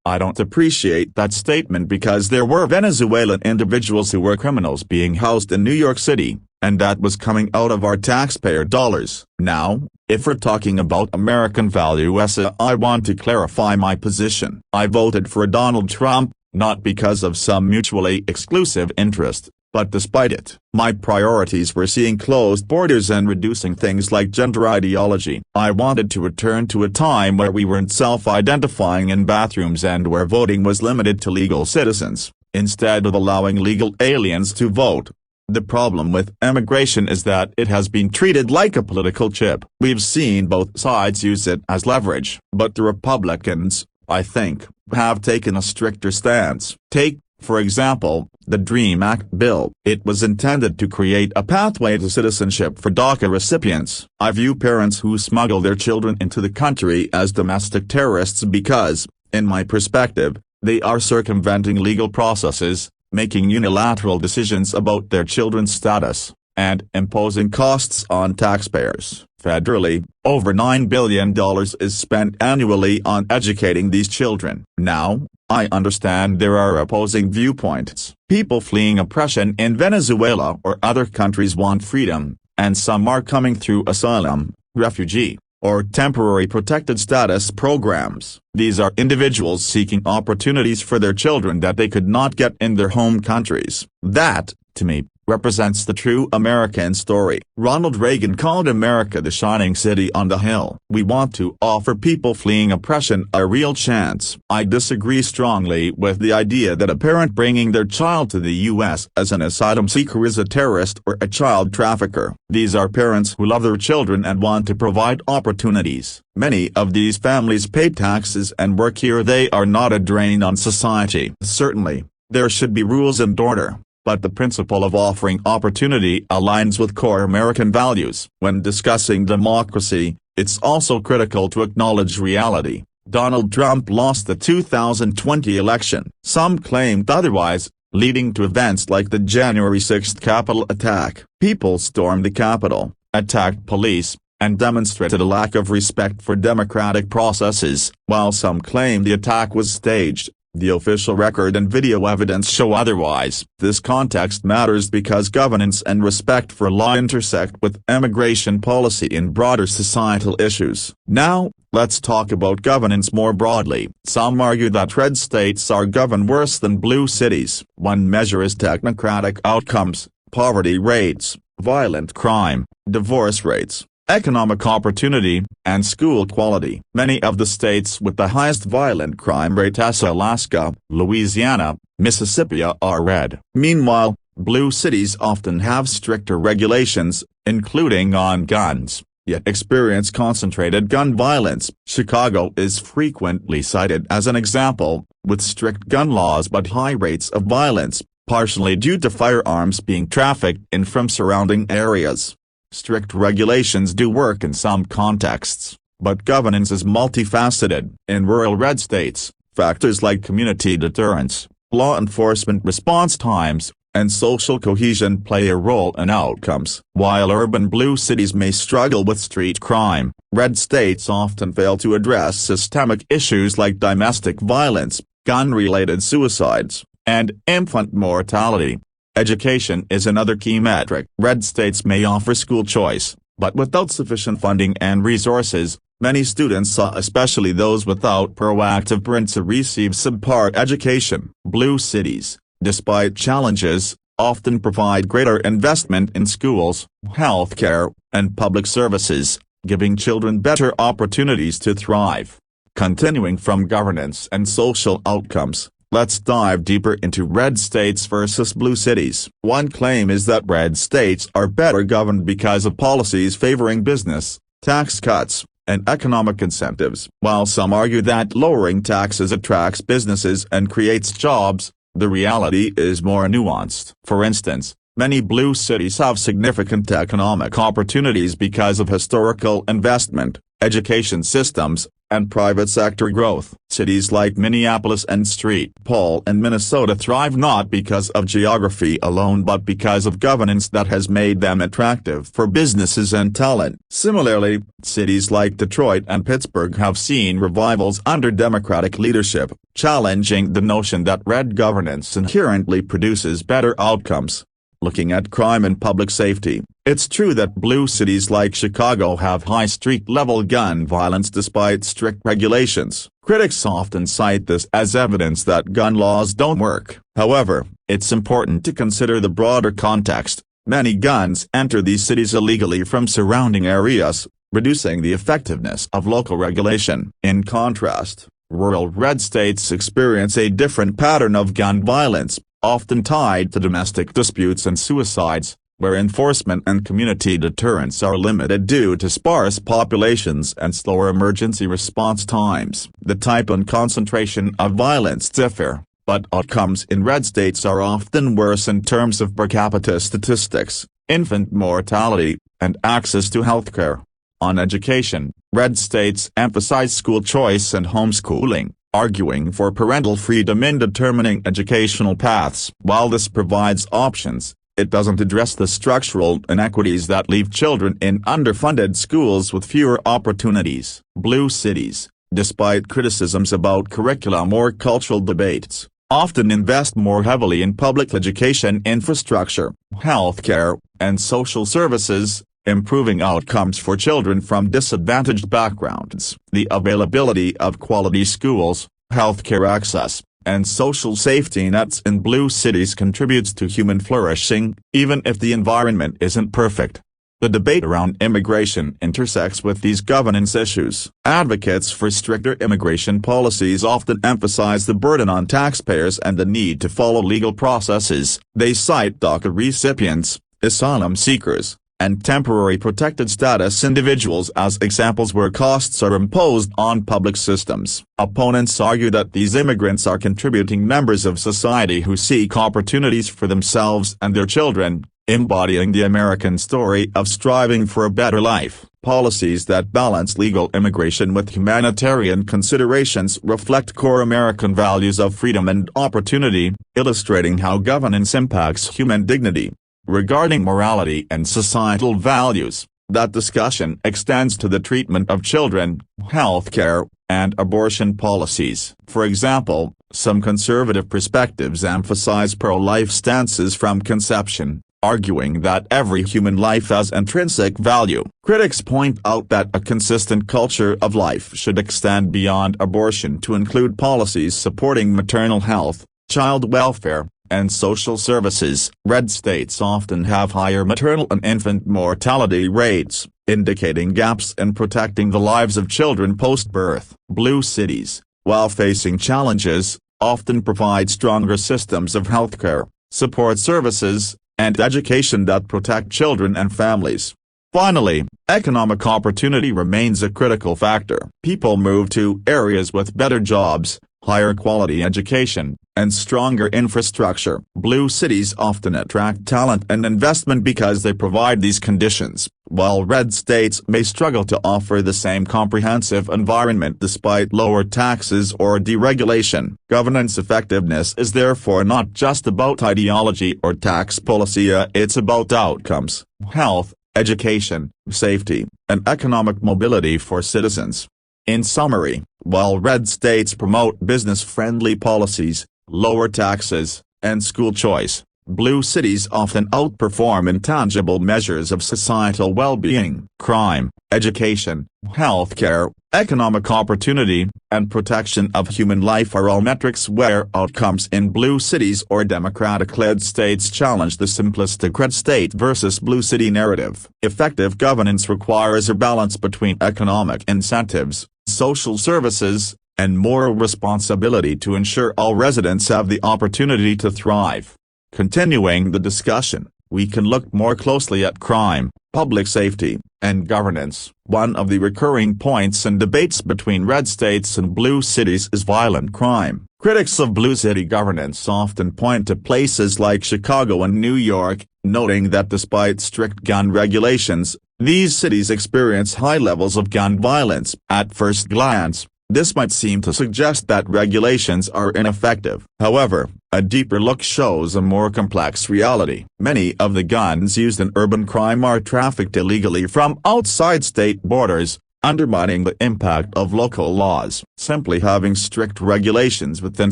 I don't appreciate that statement because there were Venezuelan individuals who were criminals being housed in New York City, and that was coming out of our taxpayer dollars. Now, if we're talking about American values, I want to clarify my position. I voted for Donald Trump, not because of some mutually exclusive interest, but despite it. My priorities were seeing closed borders and reducing things like gender ideology. I wanted to return to a time where we weren't self-identifying in bathrooms and where voting was limited to legal citizens, instead of allowing legal aliens to vote. The problem with immigration is that it has been treated like a political chip. We've seen both sides use it as leverage. But the Republicans, I think, have taken a stricter stance. Take, for example, the DREAM Act bill. It was intended to create a pathway to citizenship for DACA recipients. I view parents who smuggle their children into the country as domestic terrorists because, in my perspective, they are circumventing legal processes, making unilateral decisions about their children's status, and imposing costs on taxpayers. Federally, over $9 billion is spent annually on educating these children. Now, I understand there are opposing viewpoints. People fleeing oppression in Venezuela or other countries want freedom, and some are coming through asylum, refugee, or temporary protected status programs. These are individuals seeking opportunities for their children that they could not get in their home countries. That, to me, represents the true American story. Ronald Reagan called America the shining city on the hill. We want to offer people fleeing oppression a real chance. I disagree strongly with the idea that a parent bringing their child to the U.S. as an asylum seeker is a terrorist or a child trafficker. These are parents who love their children and want to provide opportunities. Many of these families pay taxes and work here. They are not a drain on society. Certainly, there should be rules and order, but the principle of offering opportunity aligns with core American values. When discussing democracy, it's also critical to acknowledge reality. Donald Trump lost the 2020 election. Some claimed otherwise, leading to events like the January 6th Capitol attack. People stormed the Capitol, attacked police, and demonstrated a lack of respect for democratic processes. While some claim the attack was staged, the official record and video evidence show otherwise. This context matters because governance and respect for law intersect with immigration policy in broader societal issues. Now, let's talk about governance more broadly. Some argue that red states are governed worse than blue cities. One measure is technocratic outcomes, poverty rates, violent crime, divorce rates, economic opportunity, and school quality. Many of the states with the highest violent crime rate, as Alaska, Louisiana, Mississippi, are red. Meanwhile, blue cities often have stricter regulations, including on guns, yet experience concentrated gun violence. Chicago is frequently cited as an example, with strict gun laws but high rates of violence, partially due to firearms being trafficked in from surrounding areas. Strict regulations do work in some contexts, but governance is multifaceted. In rural red states, factors like community deterrence, law enforcement response times, and social cohesion play a role in outcomes. While urban blue cities may struggle with street crime, red states often fail to address systemic issues like domestic violence, gun-related suicides, and infant mortality. Education is another key metric. Red states may offer school choice, but without sufficient funding and resources, many students, especially those without proactive parents, receive subpar education. Blue cities, despite challenges, often provide greater investment in schools, healthcare, and public services, giving children better opportunities to thrive. Continuing from governance and social outcomes, let's dive deeper into red states versus blue cities. One claim is that red states are better governed because of policies favoring business, tax cuts, and economic incentives. While some argue that lowering taxes attracts businesses and creates jobs, the reality is more nuanced. For instance, many blue cities have significant economic opportunities because of historical investment, education systems, and private sector growth. Cities like Minneapolis and St. Paul and Minnesota thrive not because of geography alone but because of governance that has made them attractive for businesses and talent. Similarly, cities like Detroit and Pittsburgh have seen revivals under Democratic leadership, challenging the notion that red governance inherently produces better outcomes. Looking at crime and public safety, it's true that blue cities like Chicago have high street-level gun violence despite strict regulations. Critics often cite this as evidence that gun laws don't work. However, it's important to consider the broader context. Many guns enter these cities illegally from surrounding areas, reducing the effectiveness of local regulation. In contrast, rural red states experience a different pattern of gun violence, often tied to domestic disputes and suicides, where enforcement and community deterrence are limited due to sparse populations and slower emergency response times. The type and concentration of violence differ, but outcomes in red states are often worse in terms of per capita statistics, infant mortality, and access to healthcare. On education, red states emphasize school choice and homeschooling, arguing for parental freedom in determining educational paths. While this provides options, it doesn't address the structural inequities that leave children in underfunded schools with fewer opportunities. Blue cities, despite criticisms about curriculum or cultural debates, often invest more heavily in public education infrastructure, healthcare, and social services, improving outcomes for children from disadvantaged backgrounds. The availability of quality schools, healthcare access, and social safety nets in blue cities contributes to human flourishing, even if the environment isn't perfect. The debate around immigration intersects with these governance issues. Advocates for stricter immigration policies often emphasize the burden on taxpayers and the need to follow legal processes. They cite DACA recipients, asylum seekers, and temporary protected status individuals as examples where costs are imposed on public systems. Opponents argue that these immigrants are contributing members of society who seek opportunities for themselves and their children, embodying the American story of striving for a better life. Policies that balance legal immigration with humanitarian considerations reflect core American values of freedom and opportunity, illustrating how governance impacts human dignity. Regarding morality and societal values, that discussion extends to the treatment of children, healthcare, and abortion policies. For example, some conservative perspectives emphasize pro-life stances from conception, arguing that every human life has intrinsic value. Critics point out that a consistent culture of life should extend beyond abortion to include policies supporting maternal health, child welfare, and social services. Red states often have higher maternal and infant mortality rates, indicating gaps in protecting the lives of children post-birth. Blue cities, while facing challenges, often provide stronger systems of healthcare, support services, and education that protect children and families. Finally, economic opportunity remains a critical factor. People move to areas with better jobs, higher quality education, and stronger infrastructure. Blue cities often attract talent and investment because they provide these conditions, while red states may struggle to offer the same comprehensive environment despite lower taxes or deregulation. Governance effectiveness is therefore not just about ideology or tax policy, it's about outcomes, health, education, safety, and economic mobility for citizens. In summary, while red states promote business-friendly policies, lower taxes, and school choice, blue cities often outperform in tangible measures of societal well-being. Crime, education, healthcare, economic opportunity, and protection of human life are all metrics where outcomes in blue cities or Democratic-led states challenge the simplistic red state versus blue city narrative. Effective governance requires a balance between economic incentives, social services, and moral responsibility to ensure all residents have the opportunity to thrive. Continuing the discussion, we can look more closely at crime, public safety, and governance. One of the recurring points in debates between red states and blue cities is violent crime. Critics of blue city governance often point to places like Chicago and New York, noting that despite strict gun regulations, These cities experience high levels of gun violence. At first glance, this might seem to suggest that regulations are ineffective. However, a deeper look shows a more complex reality. Many of the guns used in urban crime are trafficked illegally from outside state borders, undermining the impact of local laws. Simply having strict regulations within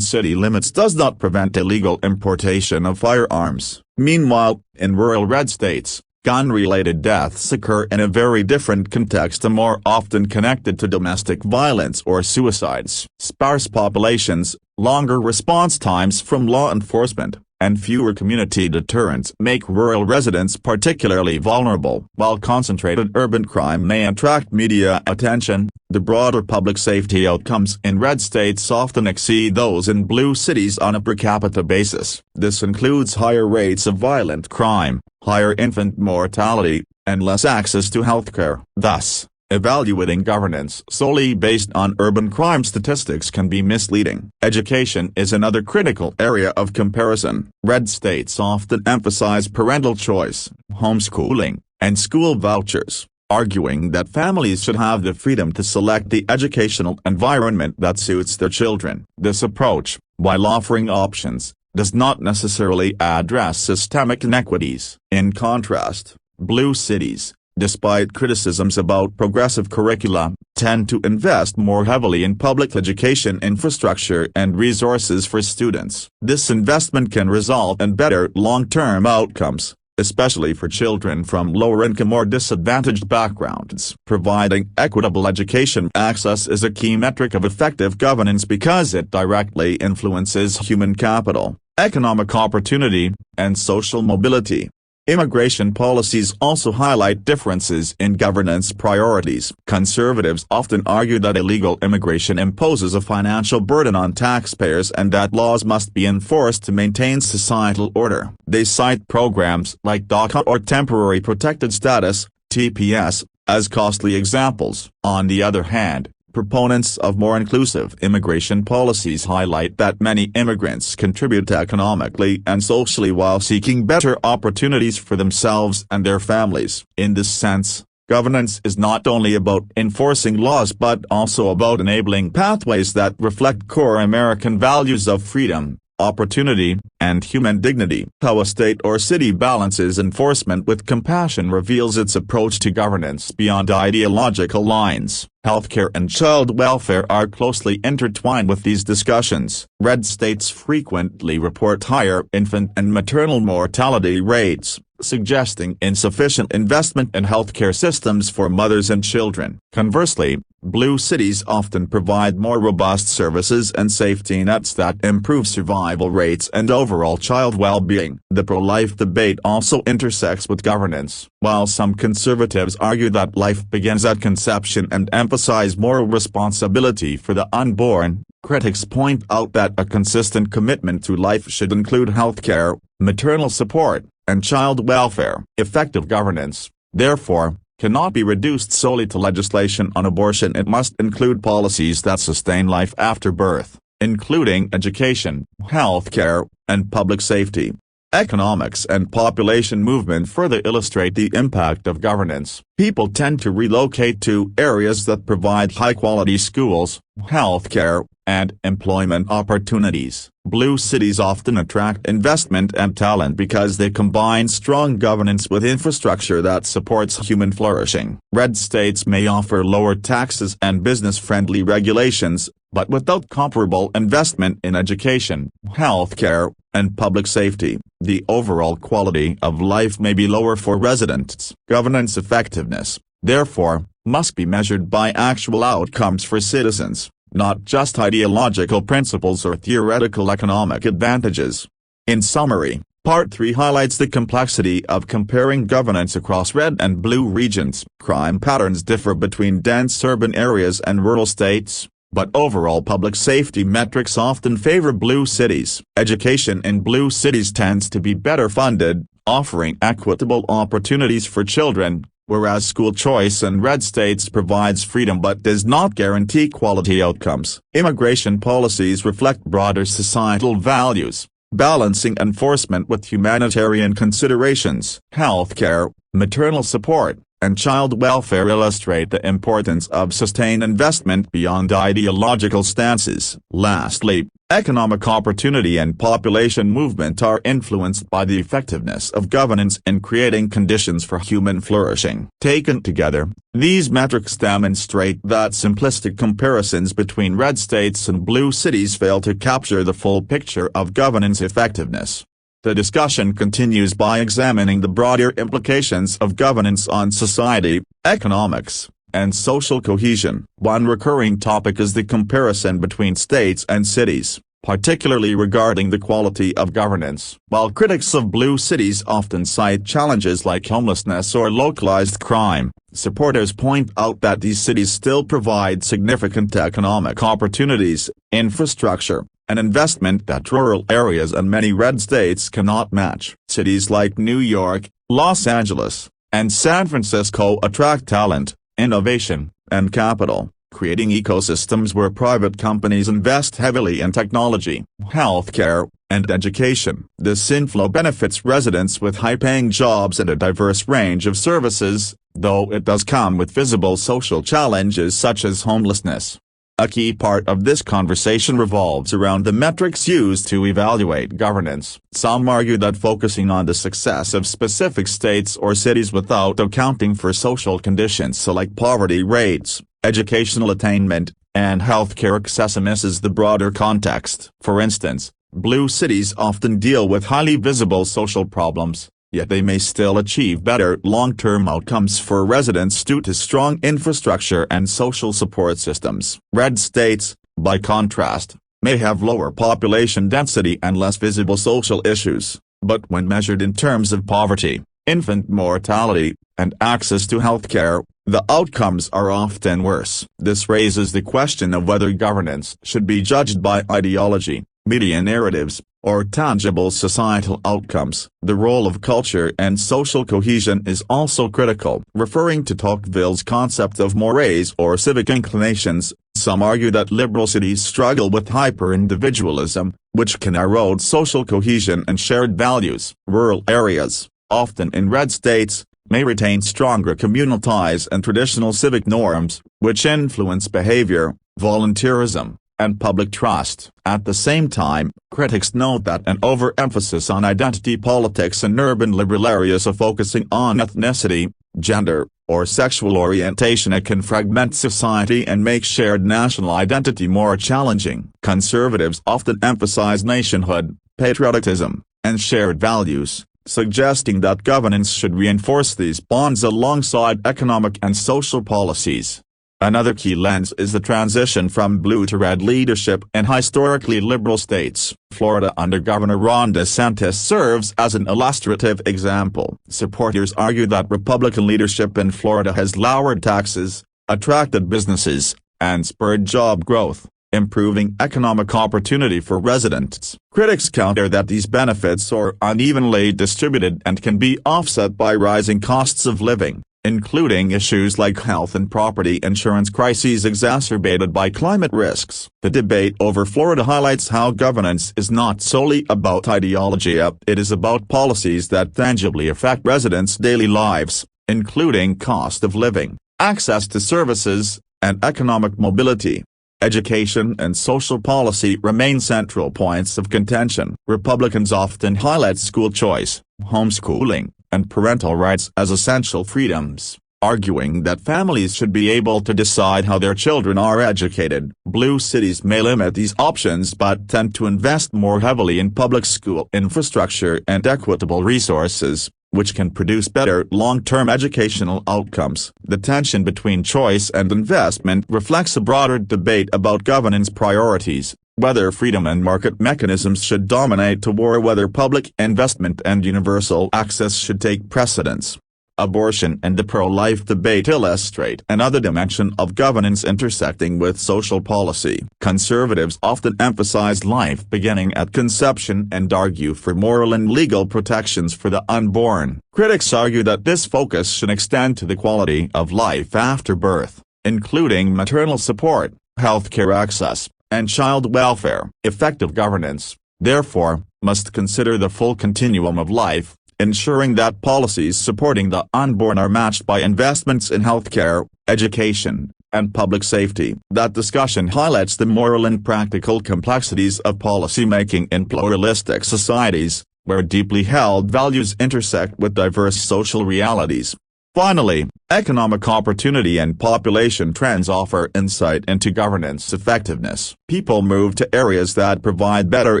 city limits does not prevent illegal importation of firearms. Meanwhile, in rural red states, gun-related deaths occur in a very different context and more often connected to domestic violence or suicides. Sparse populations, longer response times from law enforcement, and fewer community deterrents make rural residents particularly vulnerable. While concentrated urban crime may attract media attention, the broader public safety outcomes in red states often exceed those in blue cities on a per capita basis. This includes higher rates of violent crime, higher infant mortality, and less access to healthcare. Thus, evaluating governance solely based on urban crime statistics can be misleading. Education is another critical area of comparison. Red states often emphasize parental choice, homeschooling, and school vouchers, arguing that families should have the freedom to select the educational environment that suits their children. This approach, while offering options, does not necessarily address systemic inequities. In contrast, blue cities, despite criticisms about progressive curricula, tend to invest more heavily in public education infrastructure and resources for students. This investment can result in better long-term outcomes, especially for children from lower-income or disadvantaged backgrounds. Providing equitable education access is a key metric of effective governance because it directly influences human capital, economic opportunity, and social mobility. Immigration policies also highlight differences in governance priorities. Conservatives often argue that illegal immigration imposes a financial burden on taxpayers and that laws must be enforced to maintain societal order. They cite programs like DACA or Temporary Protected Status, TPS, as costly examples. On the other hand, proponents of more inclusive immigration policies highlight that many immigrants contribute economically and socially while seeking better opportunities for themselves and their families. In this sense, governance is not only about enforcing laws but also about enabling pathways that reflect core American values of freedom, opportunity, and human dignity. How a state or city balances enforcement with compassion reveals its approach to governance beyond ideological lines. Healthcare and child welfare are closely intertwined with these discussions. Red states frequently report higher infant and maternal mortality rates, suggesting insufficient investment in healthcare systems for mothers and children. Conversely, blue cities often provide more robust services and safety nets that improve survival rates and overall child well-being. The pro-life debate also intersects with governance. While some conservatives argue that life begins at conception and emphasize moral responsibility for the unborn, critics point out that a consistent commitment to life should include healthcare, maternal support, and child welfare. Effective governance, therefore, cannot be reduced solely to legislation on abortion. It must include policies that sustain life after birth, including education, healthcare, and public safety. Economics and population movement further illustrate the impact of governance. People tend to relocate to areas that provide high-quality schools, healthcare, and employment opportunities. Blue cities often attract investment and talent because they combine strong governance with infrastructure that supports human flourishing. Red states may offer lower taxes and business-friendly regulations, but without comparable investment in education, healthcare, and public safety, the overall quality of life may be lower for residents. Governance effectiveness, therefore, must be measured by actual outcomes for citizens, not just ideological principles or theoretical economic advantages. In summary, Part 3 highlights the complexity of comparing governance across red and blue regions. Crime patterns differ between dense urban areas and rural states, but overall public safety metrics often favor blue cities. Education in blue cities tends to be better funded, offering equitable opportunities for children, whereas school choice in red states provides freedom but does not guarantee quality outcomes. Immigration policies reflect broader societal values, balancing enforcement with humanitarian considerations. Healthcare, maternal support, and child welfare illustrate the importance of sustained investment beyond ideological stances. Lastly, economic opportunity and population movement are influenced by the effectiveness of governance in creating conditions for human flourishing. Taken together, these metrics demonstrate that simplistic comparisons between red states and blue cities fail to capture the full picture of governance effectiveness. The discussion continues by examining the broader implications of governance on society, economics, and social cohesion. One recurring topic is the comparison between states and cities, particularly regarding the quality of governance. While critics of blue cities often cite challenges like homelessness or localized crime, supporters point out that these cities still provide significant economic opportunities, infrastructure, and investment that rural areas and many red states cannot match. Cities like New York, Los Angeles, and San Francisco attract talent, innovation, and capital, creating ecosystems where private companies invest heavily in technology, healthcare, and education. This inflow benefits residents with high-paying jobs and a diverse range of services, though it does come with visible social challenges such as homelessness. A key part of this conversation revolves around the metrics used to evaluate governance. Some argue that focusing on the success of specific states or cities without accounting for social conditions like poverty rates, educational attainment, and healthcare access misses the broader context. For instance, blue cities often deal with highly visible social problems, yet they may still achieve better long-term outcomes for residents due to strong infrastructure and social support systems. Red states, by contrast, may have lower population density and less visible social issues, but when measured in terms of poverty, infant mortality, and access to healthcare, the outcomes are often worse. This raises the question of whether governance should be judged by ideology, media narratives, or tangible societal outcomes. The role of culture and social cohesion is also critical. Referring to Tocqueville's concept of mores or civic inclinations, some argue that liberal cities struggle with hyper-individualism, which can erode social cohesion and shared values. Rural areas, often in red states, may retain stronger communal ties and traditional civic norms, which influence behavior, volunteerism, and public trust. At the same time, critics note that an overemphasis on identity politics in urban liberal areas of focusing on ethnicity, gender, or sexual orientation can fragment society and make shared national identity more challenging. Conservatives often emphasize nationhood, patriotism, and shared values, suggesting that governance should reinforce these bonds alongside economic and social policies. Another key lens is the transition from blue to red leadership in historically liberal states. Florida under Governor Ron DeSantis serves as an illustrative example. Supporters argue that Republican leadership in Florida has lowered taxes, attracted businesses, and spurred job growth, improving economic opportunity for residents. Critics counter that these benefits are unevenly distributed and can be offset by rising costs of living, including issues like health and property insurance crises exacerbated by climate risks. The debate over Florida highlights how governance is not solely about ideology, it is about policies that tangibly affect residents' daily lives, including cost of living, access to services, and economic mobility. Education and social policy remain central points of contention. Republicans often highlight school choice, homeschooling, and parental rights as essential freedoms, arguing that families should be able to decide how their children are educated. Blue cities may limit these options but tend to invest more heavily in public school infrastructure and equitable resources, which can produce better long-term educational outcomes. The tension between choice and investment reflects a broader debate about governance priorities, whether freedom and market mechanisms should dominate or whether public investment and universal access should take precedence. Abortion and the pro-life debate illustrate another dimension of governance intersecting with social policy. Conservatives often emphasize life beginning at conception and argue for moral and legal protections for the unborn. Critics argue that this focus should extend to the quality of life after birth, including maternal support, healthcare access, and child welfare. Effective governance, therefore, must consider the full continuum of life, ensuring that policies supporting the unborn are matched by investments in healthcare, education, and public safety. That discussion highlights the moral and practical complexities of policymaking in pluralistic societies, where deeply held values intersect with diverse social realities. Finally, economic opportunity and population trends offer insight into governance effectiveness. People move to areas that provide better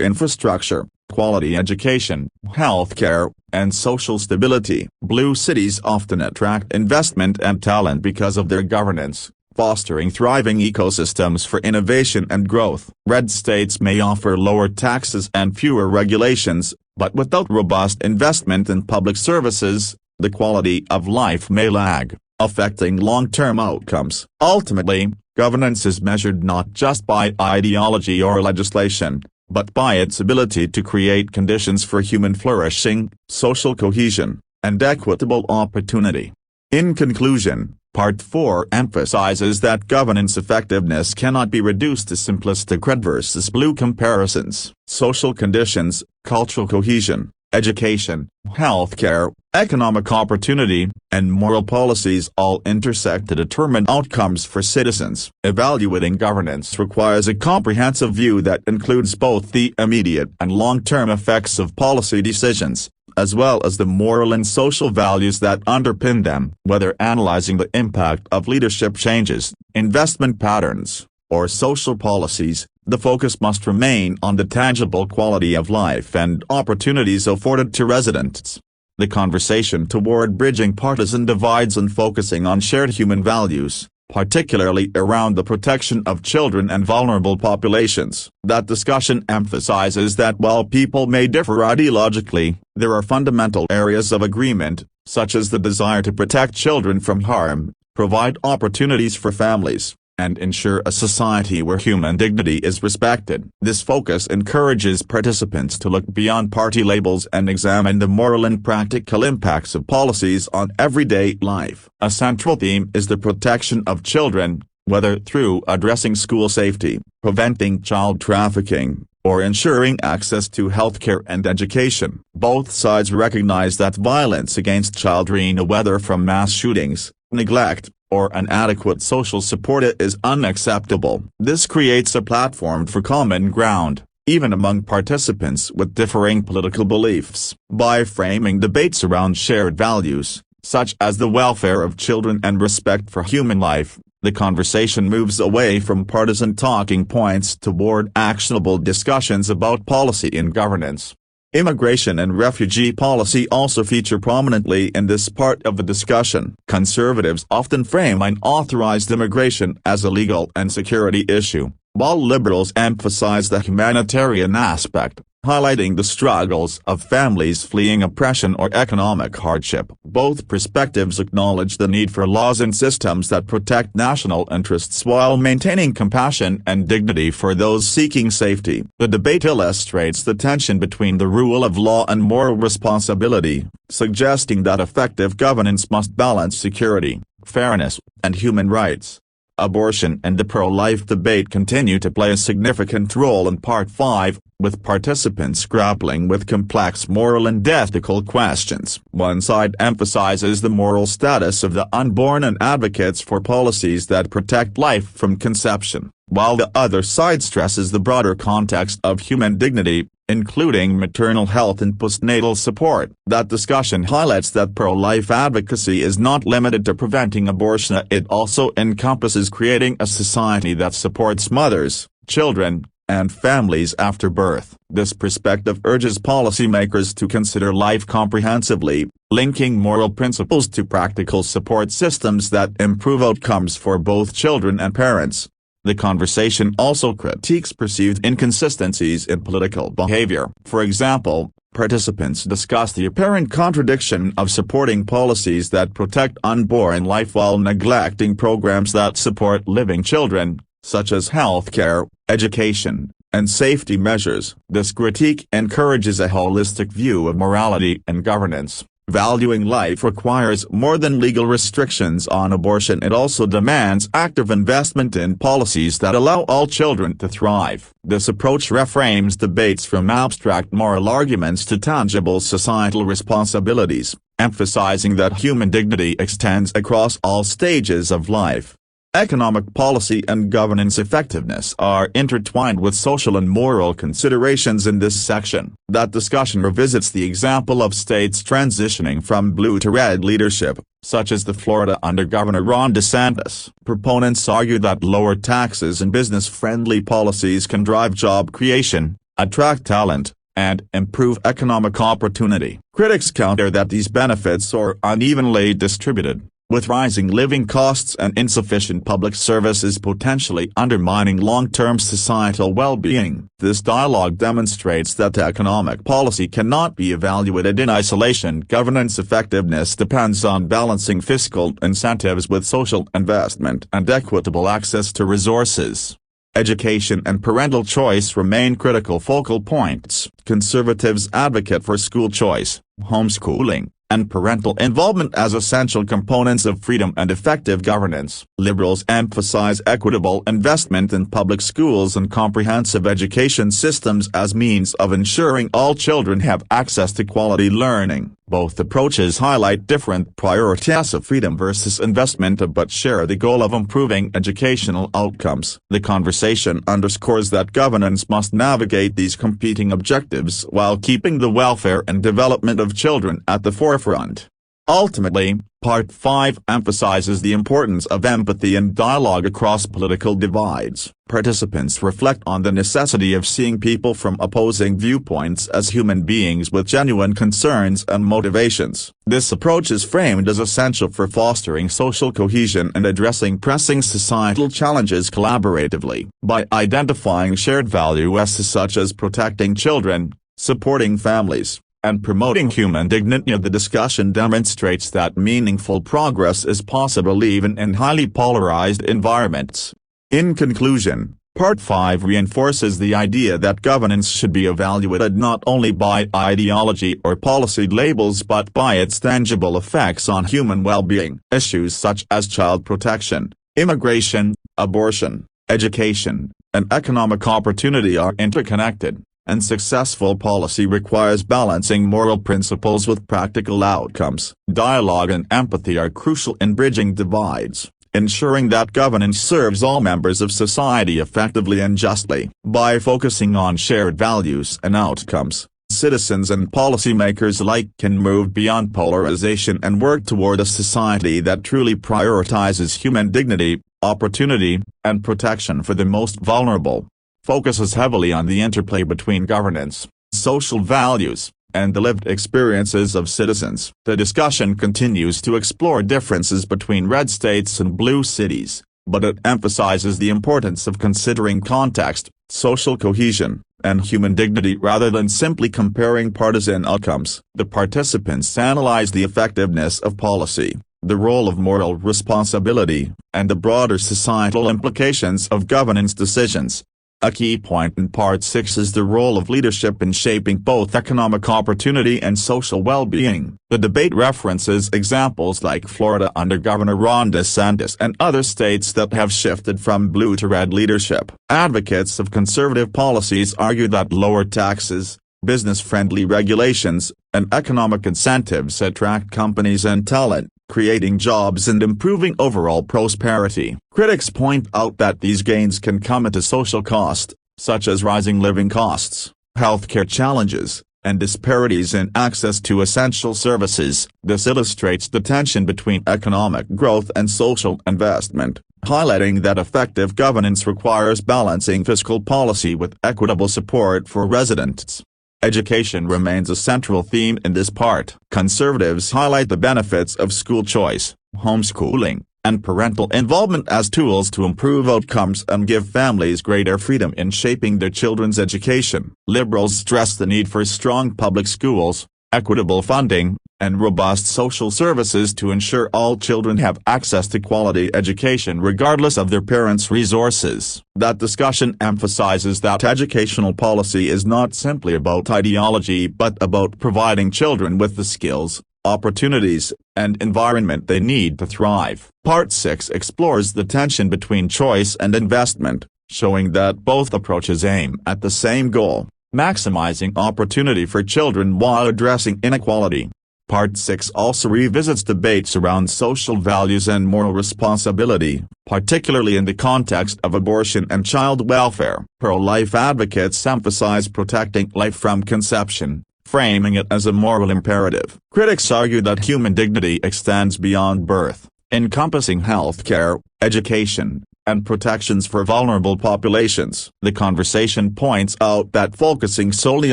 infrastructure, quality education, healthcare, and social stability. Blue cities often attract investment and talent because of their governance, fostering thriving ecosystems for innovation and growth. Red states may offer lower taxes and fewer regulations, but without robust investment in public services, the quality of life may lag, affecting long-term outcomes. Ultimately, governance is measured not just by ideology or legislation, but by its ability to create conditions for human flourishing, social cohesion, and equitable opportunity. In conclusion, Part 4 emphasizes that governance effectiveness cannot be reduced to simplistic red versus blue comparisons. Social conditions, cultural cohesion, education, healthcare, economic opportunity, and moral policies all intersect to determine outcomes for citizens. Evaluating governance requires a comprehensive view that includes both the immediate and long-term effects of policy decisions, as well as the moral and social values that underpin them. Whether analyzing the impact of leadership changes, investment patterns, or social policies, the focus must remain on the tangible quality of life and opportunities afforded to residents. The conversation toward bridging partisan divides and focusing on shared human values, particularly around the protection of children and vulnerable populations. That discussion emphasizes that while people may differ ideologically, there are fundamental areas of agreement, such as the desire to protect children from harm, provide opportunities for families, and ensure a society where human dignity is respected. This focus encourages participants to look beyond party labels and examine the moral and practical impacts of policies on everyday life. A central theme is the protection of children, whether through addressing school safety, preventing child trafficking, or ensuring access to healthcare and education. Both sides recognize that violence against children, whether from mass shootings, neglect, or inadequate social support, is unacceptable. This creates a platform for common ground, even among participants with differing political beliefs. By framing debates around shared values, such as the welfare of children and respect for human life, the conversation moves away from partisan talking points toward actionable discussions about policy and governance. Immigration and refugee policy also feature prominently in this part of the discussion. Conservatives often frame unauthorized immigration as a legal and security issue, while liberals emphasize the humanitarian aspect, highlighting the struggles of families fleeing oppression or economic hardship. Both perspectives acknowledge the need for laws and systems that protect national interests while maintaining compassion and dignity for those seeking safety. The debate illustrates the tension between the rule of law and moral responsibility, suggesting that effective governance must balance security, fairness, and human rights. Abortion and the pro-life debate continue to play a significant role in Part 5, with participants grappling with complex moral and ethical questions. One side emphasizes the moral status of the unborn and advocates for policies that protect life from conception, while the other side stresses the broader context of human dignity, including maternal health and postnatal support. That discussion highlights that pro-life advocacy is not limited to preventing abortion. It also encompasses creating a society that supports mothers, children, and families after birth. This perspective urges policymakers to consider life comprehensively, linking moral principles to practical support systems that improve outcomes for both children and parents. The conversation also critiques perceived inconsistencies in political behavior. For example, participants discuss the apparent contradiction of supporting policies that protect unborn life while neglecting programs that support living children, such as healthcare, education, and safety measures. This critique encourages a holistic view of morality and governance, Valuing life requires more than legal restrictions on abortion. It also demands active investment in policies that allow all children to thrive. This approach reframes debates from abstract moral arguments to tangible societal responsibilities, emphasizing that human dignity extends across all stages of life. Economic policy and governance effectiveness are intertwined with social and moral considerations in this section. That discussion revisits the example of states transitioning from blue to red leadership, such as the Florida under Governor Ron DeSantis. Proponents argue that lower taxes and business-friendly policies can drive job creation, attract talent, and improve economic opportunity. Critics counter that these benefits are unevenly distributed, with rising living costs and insufficient public services potentially undermining long-term societal well-being. This dialogue demonstrates that economic policy cannot be evaluated in isolation. Governance effectiveness depends on balancing fiscal incentives with social investment and equitable access to resources. Education and parental choice remain critical focal points. Conservatives advocate for school choice, homeschooling, and parental involvement as essential components of freedom and effective governance. Liberals emphasize equitable investment in public schools and comprehensive education systems as means of ensuring all children have access to quality learning. Both approaches highlight different priorities of freedom versus investment but share the goal of improving educational outcomes. The conversation underscores that governance must navigate these competing objectives while keeping the welfare and development of children at the forefront. Ultimately, Part 5 emphasizes the importance of empathy and dialogue across political divides. Participants reflect on the necessity of seeing people from opposing viewpoints as human beings with genuine concerns and motivations. This approach is framed as essential for fostering social cohesion and addressing pressing societal challenges collaboratively. By identifying shared values such as protecting children, supporting families, and promoting human dignity, the discussion demonstrates that meaningful progress is possible even in highly polarized environments. In conclusion, Part 5 reinforces the idea that governance should be evaluated not only by ideology or policy labels but by its tangible effects on human well-being. Issues such as child protection, immigration, abortion, education, and economic opportunity are interconnected, and successful policy requires balancing moral principles with practical outcomes. Dialogue and empathy are crucial in bridging divides, ensuring that governance serves all members of society effectively and justly. By focusing on shared values and outcomes, citizens and policymakers alike can move beyond polarization and work toward a society that truly prioritizes human dignity, opportunity, and protection for the most vulnerable. Focuses heavily on the interplay between governance, social values, and the lived experiences of citizens. The discussion continues to explore differences between red states and blue cities, but it emphasizes the importance of considering context, social cohesion, and human dignity rather than simply comparing partisan outcomes. The participants analyze the effectiveness of policy, the role of moral responsibility, and the broader societal implications of governance decisions. A key point in Part 6 is the role of leadership in shaping both economic opportunity and social well-being. The debate references examples like Florida under Governor Ron DeSantis and other states that have shifted from blue to red leadership. Advocates of conservative policies argue that lower taxes, business-friendly regulations, and economic incentives attract companies and talent, creating jobs and improving overall prosperity. Critics point out that these gains can come at a social cost, such as rising living costs, healthcare challenges, and disparities in access to essential services. This illustrates the tension between economic growth and social investment, highlighting that effective governance requires balancing fiscal policy with equitable support for residents. Education remains a central theme in this part. Conservatives highlight the benefits of school choice, homeschooling, and parental involvement as tools to improve outcomes and give families greater freedom in shaping their children's education. Liberals stress the need for strong public schools, equitable funding, and robust social services to ensure all children have access to quality education regardless of their parents' resources. That discussion emphasizes that educational policy is not simply about ideology but about providing children with the skills, opportunities, and environment they need to thrive. Part 6 explores the tension between choice and investment, showing that both approaches aim at the same goal: maximizing opportunity for children while addressing inequality. Part 6 also revisits debates around social values and moral responsibility, particularly in the context of abortion and child welfare. Pro-life advocates emphasize protecting life from conception, framing it as a moral imperative. Critics argue that human dignity extends beyond birth, encompassing healthcare, education, and protections for vulnerable populations. The conversation points out that focusing solely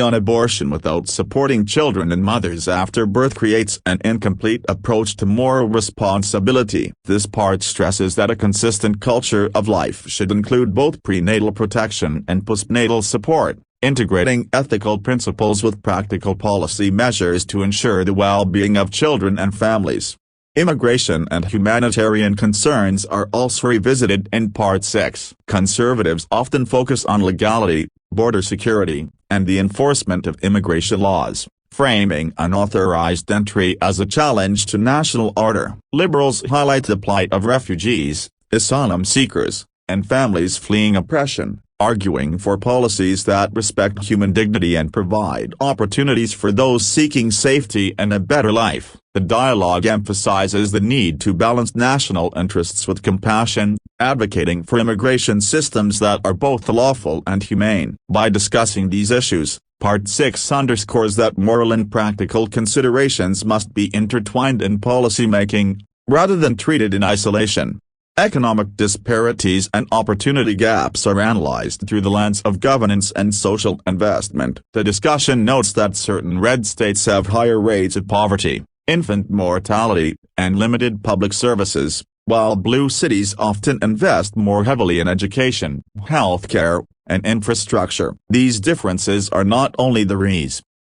on abortion without supporting children and mothers after birth creates an incomplete approach to moral responsibility. This part stresses that a consistent culture of life should include both prenatal protection and postnatal support, integrating ethical principles with practical policy measures to ensure the well-being of children and families. Immigration and humanitarian concerns are also revisited in Part 6. Conservatives often focus on legality, border security, and the enforcement of immigration laws, framing unauthorized entry as a challenge to national order. Liberals highlight the plight of refugees, asylum seekers, and families fleeing oppression, arguing for policies that respect human dignity and provide opportunities for those seeking safety and a better life. The dialogue emphasizes the need to balance national interests with compassion, advocating for immigration systems that are both lawful and humane. By discussing these issues, Part 6 underscores that moral and practical considerations must be intertwined in policymaking, rather than treated in isolation. Economic disparities and opportunity gaps are analyzed through the lens of governance and social investment. The discussion notes that certain red states have higher rates of poverty, infant mortality, and limited public services, while blue cities often invest more heavily in education, healthcare, and infrastructure. These differences are not only the